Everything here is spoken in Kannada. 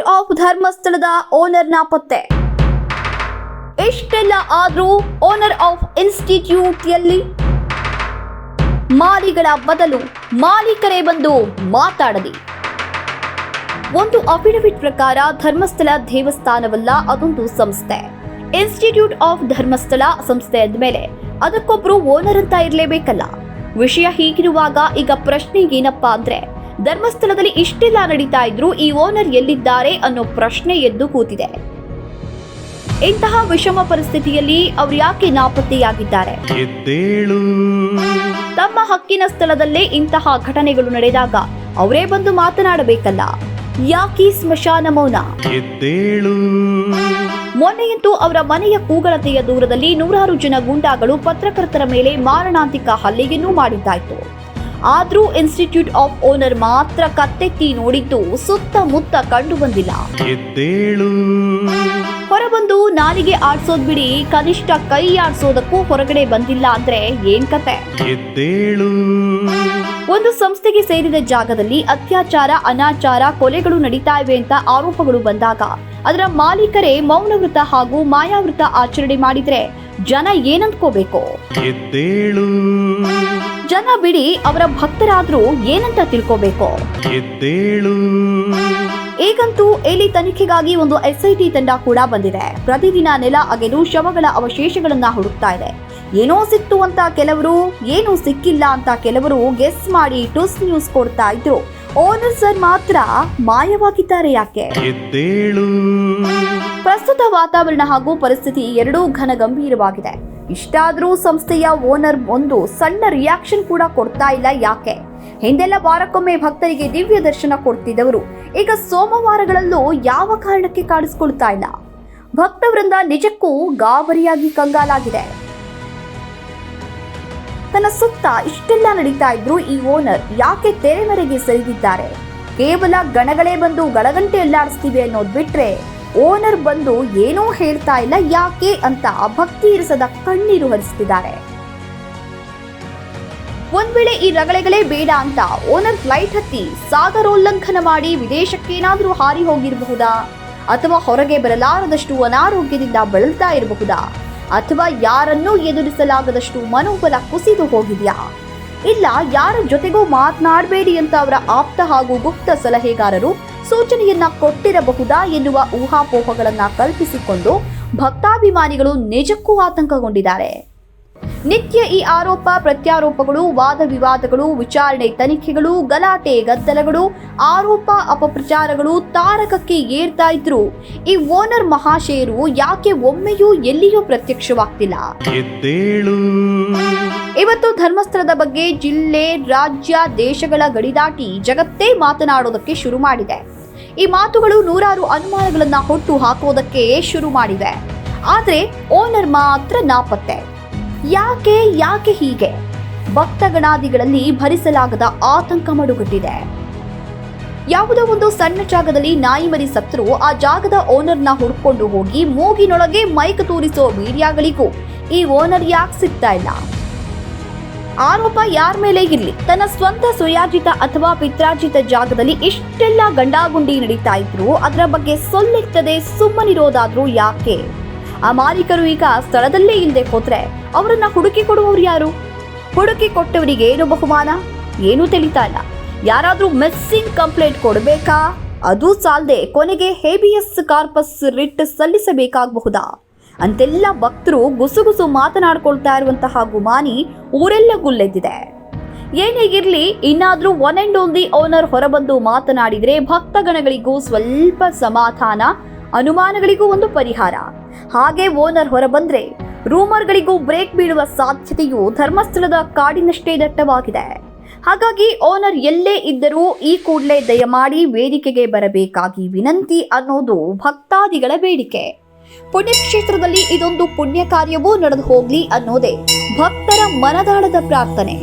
ಇನ್ಸ್ಟಿಟ್ಯೂಟ್ ಆಫ್ ಧರ್ಮಸ್ಥಳದ ಓನರ್ ನಾಪತ್ತೆ. ಎಷ್ಟೆಲ್ಲ ಆದ್ರೂ ಓನರ್ ಆಫ್ ಇನ್ಸ್ಟಿಟ್ಯೂಟ್ ಎಲ್ಲಿ? ಮಾಲಿಗಳ ಬದಲು ಮಾಲೀಕರೇ ಬಂದು ಮಾತಾಡಲಿ. ಒಂದು ಅಫಿಡವಿಟ್ ಪ್ರಕಾರ ಧರ್ಮಸ್ಥಳ ದೇವಸ್ಥಾನವಲ್ಲ, ಅದೊಂದು ಸಂಸ್ಥೆ. ಇನ್ಸ್ಟಿಟ್ಯೂಟ್ ಆಫ್ ಧರ್ಮಸ್ಥಳ ಸಂಸ್ಥೆ ಅಂದಮೇಲೆ ಅದಕ್ಕೊಬ್ರು ಓನರ್ ಅಂತ ಇರಲೇಬೇಕಲ್ಲ. ವಿಷಯ ಹೀಗಿರುವಾಗ ಈಗ ಪ್ರಶ್ನೆ ಏನಪ್ಪಾ ಅಂದ್ರೆ, ಧರ್ಮಸ್ಥಳದಲ್ಲಿ ಇಷ್ಟೆಲ್ಲ ನಡೀತಾ ಇದ್ರು ಈ ಓನರ್ ಎಲ್ಲಿದ್ದಾರೆ ಅನ್ನೋ ಪ್ರಶ್ನೆ ಎದ್ದು ಕೂತಿದೆ. ಇಂತಹ ವಿಷಮ ಪರಿಸ್ಥಿತಿಯಲ್ಲಿ ಅವರು ಯಾಕೆ ನಾಪತ್ತೆಯಾಗಿದ್ದಾರೆ? ತಮ್ಮ ಹಕ್ಕಿನ ಸ್ಥಳದಲ್ಲೇ ಇಂತಹ ಘಟನೆಗಳು ನಡೆದಾಗ ಅವರೇ ಬಂದು ಮಾತನಾಡಬೇಕಲ್ಲ. ಯಾಕೆ ಸ್ಮಶಾನ ಮೌನ? ಮೊನ್ನೆಯಂತೂ ಅವರ ಮನೆಯ ಕೂಗಳತೆಯ ದೂರದಲ್ಲಿ ನೂರಾರು ಜನ ಗೂಂಡಾಗಳು ಪತ್ರಕರ್ತರ ಮೇಲೆ ಮಾರಣಾಂತಿಕ ಹಲ್ಲೆಯನ್ನೂ ಮಾಡಿದ್ದಾಯ್ತು. ಆದ್ರೂ ಇನ್ಸ್ಟಿಟ್ಯೂಟ್ ಆಫ್ ಓನರ್ ಮಾತ್ರ ಕತ್ತೆತ್ತಿ ನೋಡಿದ್ದು ಸುತ್ತಮುತ್ತ ಕಂಡು ಬಂದಿಲ್ಲ. ಹೊರಬಂದು ನಾಲಿಗೆ ಆಡ್ಸೋದ್ ಬಿಡಿ, ಕನಿಷ್ಠ ಕೈ ಆಡ್ಸೋದಕ್ಕೂ ಹೊರಗಡೆ ಬಂದಿಲ್ಲ ಅಂದ್ರೆ ಏನ್ ಕತೆ? ಒಂದು ಸಂಸ್ಥೆಗೆ ಸೇರಿದ ಜಾಗದಲ್ಲಿ ಅತ್ಯಾಚಾರ, ಅನಾಚಾರ, ಕೊಲೆಗಳು ನಡೀತಾ ಇವೆ ಅಂತ ಆರೋಪಗಳು ಬಂದಾಗ ಅದರ ಮಾಲೀಕರೇ ಮೌನವೃತ ಹಾಗೂ ಮಾಯಾವೃತ ಆಚರಣೆ ಮಾಡಿದ್ರೆ ಜನ ಏನಂದ್ಕೋಬೇಕು? ಜನ ಬಿಡಿ, ಅವರ ಭಕ್ತರಾದ್ರೂ ಏನಂತ ತಿಳ್ಕೋಬೇಕು? ಈಗಂತೂ ಎಲ್ಲಿ ತನಿಖೆಗಾಗಿ ಒಂದು SIT ತಂಡ ಕೂಡ ಬಂದಿದೆ. ಪ್ರತಿದಿನ ನೆಲ ಅಗೆದು ಶವಗಳ ಅವಶೇಷಗಳನ್ನ ಹುಡುಕ್ತಾ ಇದೆ. ಏನೋ ಸಿಕ್ತು ಅಂತ ಕೆಲವರು, ಏನೂ ಸಿಕ್ಕಿಲ್ಲ ಅಂತ ಕೆಲವರು ಗೆಸ್ ಮಾಡಿ ಟುಸ್ ನ್ಯೂಸ್ ಕೊಡ್ತಾ ಇದ್ರು. ಓನರ್ ಸರ್ ಮಾತ್ರ ಮಾಯವಾಗಿದ್ದಾರೆ ಯಾಕೆ? ಪ್ರಸ್ತುತ ವಾತಾವರಣ ಹಾಗೂ ಪರಿಸ್ಥಿತಿ ಎರಡೂ ಘನಗಂಭೀರವಾಗಿದೆ. ಇಷ್ಟಾದ್ರೂ ಸಂಸ್ಥೆಯ ಓನರ್ ಒಂದು ಸಣ್ಣ ರಿಯಾಕ್ಷನ್ ಕೂಡ ಕೊಡ್ತಾ ಇಲ್ಲ ಯಾಕೆ? ಹಿಂದೆಲ್ಲ ವಾರಕ್ಕೊಮ್ಮೆ ಭಕ್ತರಿಗೆ ದಿವ್ಯ ದರ್ಶನ ಕೊಡ್ತಿದ್ದವರು ಈಗ ಸೋಮವಾರಗಳಲ್ಲೂ ಯಾವ ಕಾರಣಕ್ಕೆ ಕಾಣಿಸ್ಕೊಳ್ತಾ ಇಲ್ಲ? ಭಕ್ತವೃಂದ ನಿಜಕ್ಕೂ ಗಾಬರಿಯಾಗಿ ಕಂಗಾಲಾಗಿದೆ. ತನ್ನ ಸುತ್ತ ಇಷ್ಟೆಲ್ಲ ನಡೀತಾ ಇದ್ರು ಈ ಓನರ್ ಯಾಕೆ ತೆರೆಮರೆಗೆ ಸರಿದಿದ್ದಾರೆ? ಕೇವಲ ಗಣಗಳೇ ಬಂದು ಗಳಗಂಟೆ ಎಲ್ಲಾಡಿಸ್ತಿವೆ ಅನ್ನೋದು ಬಿಟ್ರೆ ಓನರ್ ಬಂದು ಏನೂ ಹೇಳ್ತಾ ಇಲ್ಲ ಯಾಕೆ ಅಂತ ಭಕ್ತಿ ಇರಿಸದ ಕಣ್ಣೀರು ಹರಿಸ್ತಿದ್ದಾರೆ. ಒಂದ್ ವೇಳೆ ಈ ರಗಳೆಗಳೇ ಬೇಡ ಅಂತ ಓನರ್ ಫ್ಲೈಟ್ ಹತ್ತಿ ಸಾಗರೋಲ್ಲಂಘನ ಮಾಡಿ ವಿದೇಶಕ್ಕೇನಾದ್ರೂ ಹಾರಿ ಹೋಗಿರಬಹುದಾ? ಅಥವಾ ಹೊರಗೆ ಬರಲಾರದಷ್ಟು ಅನಾರೋಗ್ಯದಿಂದ ಬಳಲ್ತಾ ಇರಬಹುದಾ? ಅಥವಾ ಯಾರನ್ನೂ ಎದುರಿಸಲಾಗದಷ್ಟು ಮನೋಬಲ ಕುಸಿದು ಹೋಗಿದ್ಯಾ? ಇಲ್ಲ, ಯಾರ ಜೊತೆಗೂ ಮಾತನಾಡಬೇಡಿ ಅಂತ ಅವರ ಆಪ್ತ ಹಾಗೂ ಗುಪ್ತ ಸಲಹೆಗಾರರು ಸೂಚನೆಯನ್ನ ಕೊಟ್ಟಿರಬಹುದಾ ಎನ್ನುವ ಊಹಾಪೋಹಗಳನ್ನ ಕಲ್ಪಿಸಿಕೊಂಡು ಭಕ್ತಾಭಿಮಾನಿಗಳು ನಿಜಕ್ಕೂ ಆತಂಕಗೊಂಡಿದ್ದಾರೆ. ನಿತ್ಯ ಈ ಆರೋಪ ಪ್ರತ್ಯಾರೋಪಗಳು, ವಾದ ವಿವಾದಗಳು, ವಿಚಾರಣೆ ತನಿಖೆಗಳು, ಗಲಾಟೆ ಗದ್ದಲಗಳು, ಆರೋಪ ಅಪಪ್ರಚಾರಗಳು ತಾರಕಕ್ಕೆ ಏರ್ತಾ ಇದ್ರು ಈ ಓನರ್ ಮಹಾಶಯರು ಯಾಕೆ ಒಮ್ಮೆಯೂ ಎಲ್ಲಿಯೂ ಪ್ರತ್ಯಕ್ಷವಾಗ್ತಿಲ್ಲ? ಇವತ್ತು ಧರ್ಮಸ್ಥಳದ ಬಗ್ಗೆ ಜಿಲ್ಲೆ, ರಾಜ್ಯ, ದೇಶಗಳ ಗಡಿದಾಟಿ ಜಗತ್ತೇ ಮಾತನಾಡೋದಕ್ಕೆ ಶುರು ಮಾಡಿದೆ. ಈ ಮಾತುಗಳು ನೂರಾರು ಅನುಮಾನಗಳನ್ನ ಹುಟ್ಟು ಹಾಕೋದಕ್ಕೆ ಶುರು ಮಾಡಿವೆ. ಆದ್ರೆ ಓನರ್ ಮಾತ್ರ ನಾಪತ್ತೆ. ಯಾಕೆ ಹೀಗೆ? ಭಕ್ತಗಣಾದಿಗಳಲ್ಲಿ ಭರಿಸಲಾಗದ ಆತಂಕ ಮಡುಗಟ್ಟಿದೆ. ಯಾವುದೋ ಒಂದು ಸಣ್ಣ ಜಾಗದಲ್ಲಿ ನಾಯಿ ಮರಿ ಸತ್ರು ಆ ಜಾಗದ ಓನರ್ನ ಹುಡ್ಕೊಂಡು ಹೋಗಿ ಮೂಗಿನೊಳಗೆ ಮೈಕ್ ತೂರಿಸೋ ಮೀಡಿಯಾಗಳಿಗೂ ಈ ಓನರ್ ಯಾಕೆ ಸಿಗ್ತಾ ಇಲ್ಲ? ಆರೋಪ ಯಾರ ಮೇಲೆ ಇರ್ಲಿ, ತನ್ನ ಸ್ವಂತ ಸುಯಾರ್ಜಿತ ಅಥವಾ ಪಿತ್ರಾರ್ಜಿತ ಜಾಗದಲ್ಲಿ ಇಷ್ಟೆಲ್ಲ ಗಂಡಾಗುಂಡಿ ನಡೀತಾ ಇದ್ರು ಅದರ ಬಗ್ಗೆ ಸೊಲ್ಲೆತ್ತದೆ ಸುಮ್ಮನಿರೋದಾದ್ರೂ ಯಾಕೆ? ಆ ಮಾಲೀಕರು ಈಗ ಸ್ಥಳದಲ್ಲೇ ಇಲ್ಲದೆ ಹೋದ್ರೆ ಅವರನ್ನ ಹುಡುಕಿ ಕೊಡುವವರು ಯಾರು? ಹುಡುಕಿ ಕೊಟ್ಟವರಿಗೆ ಏನು ಬಹುಮಾನ? ಏನೂ ತಿಳಿತಾ ಇಲ್ಲ. ಯಾರಾದ್ರೂ ಮಿಸ್ಸಿಂಗ್ ಕಂಪ್ಲೇಂಟ್ ಕೊಡಬೇಕಾ? ಅದು ಸಾಲದೆ ಕೊನೆಗೆ ಹೇಬಿಯಸ್ ಕಾರ್ಪಸ್ ರಿಟ್ ಸಲ್ಲಿಸಬೇಕಾಗಬಹುದಾ? ಅಂತೆಲ್ಲ ಭಕ್ತರು ಗುಸುಗುಸು ಮಾತನಾಡ್ಕೊಳ್ತಾ ಇರುವಂತಹ ಗುಮಾನಿ ಊರೆಲ್ಲ ಗುಲ್ಲೆದ್ದಿದೆ. ಏನೇ ಇರ್ಲಿ, ಇನ್ನಾದ್ರೂ ಒನ್ ಅಂಡ್ ಓನ್ಲಿ ಓನರ್ ಹೊರಬಂದು ಮಾತನಾಡಿದ್ರೆ ಭಕ್ತಗಣಗಳಿಗೂ ಸ್ವಲ್ಪ ಸಮಾಧಾನ, ಅನುಮಾನಗಳಿಗೂ ಒಂದು ಪರಿಹಾರ. ಹಾಗೆ ಓನರ್ ಹೊರಬಂದ್ರೆ ರೂಮರ್ಗಳಿಗೂ ಬ್ರೇಕ್ ಬೀಳುವ ಸಾಧ್ಯತೆಯು ಧರ್ಮಸ್ಥಳದ ಕಾಡಿನಷ್ಟೇ ದಟ್ಟವಾಗಿದೆ. ಹಾಗಾಗಿ ಓನರ್ ಎಲ್ಲೇ ಇದ್ದರೂ ಈ ಕೂಡಲೇ ದಯಮಾಡಿ ವೇದಿಕೆಗೆ ಬರಬೇಕಾಗಿ ವಿನಂತಿ ಅನ್ನೋದು ಭಕ್ತಾದಿಗಳ ಬೇಡಿಕೆ. ಪುಣ್ಯಕ್ಷೇತ್ರದಲ್ಲಿ ಇದೊಂದು ಪುಣ್ಯ ಕಾರ್ಯವೂ ನಡೆದು ಹೋಗ್ಲಿ ಅನ್ನೋದೇ ಭಕ್ತರ ಮನದಾಳದ ಪ್ರಾರ್ಥನೆ.